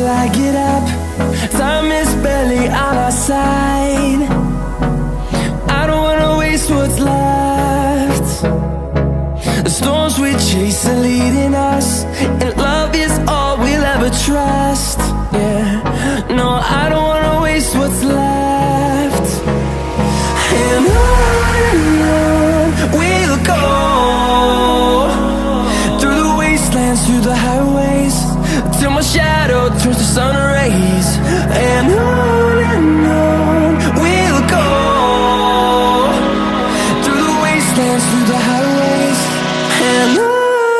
till I get up. Time is barely on our side. I don't wanna waste what's left. The storms we chase are leading us, and love is all we'll ever trust. Yeah, no, I don't wanna waste what's left. And on we'll go, through the wastelands, through the highways, till my shadow turns to sun rays. And on we'll go, through the wastelands, through the highways, and on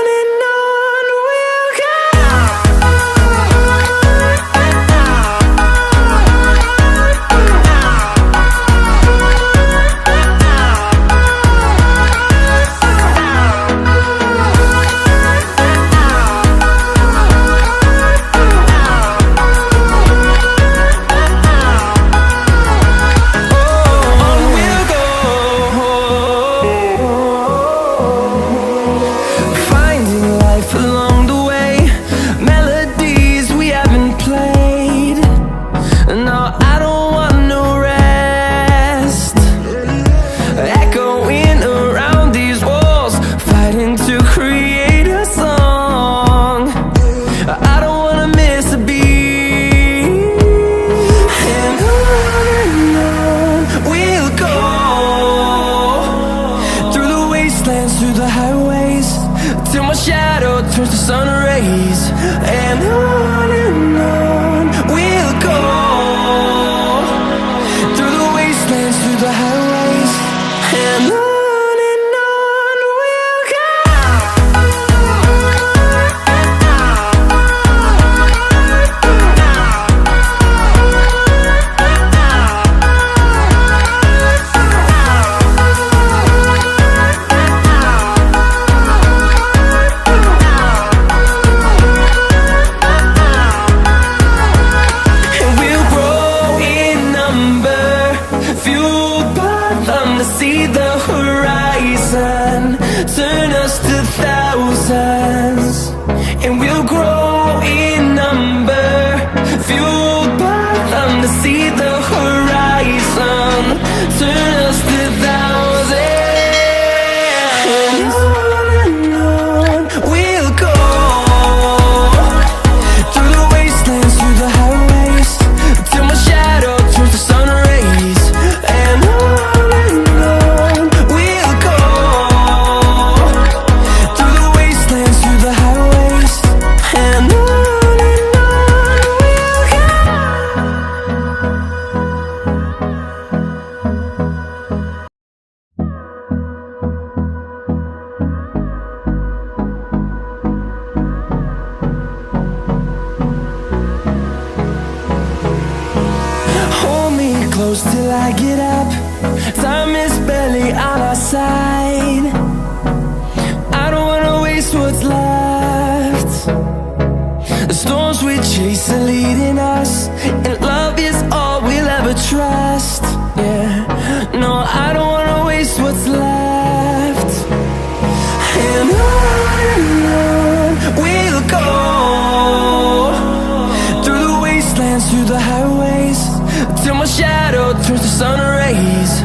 we'll go. Through the highways, till my shadow turns to sun rays. And on we'll go, through the wastelands, through the highways, and on we'll go. See the horizon, turn us to thousands, and we'll grow in number, fueled by them. To see the horizon, turn us to thousands, and on we'll go, through the wastelands, through the highways, till my shadow turns to sun rays. And close till I get up. Time is barely on our side. I don't wanna waste what's left. The storms we chase are leading us, and love is all we'll ever trust. Yeah, no, I don't wanna waste what's left. And on we'll go, through the wastelands, through the highways, till my shadow turns to sun rays.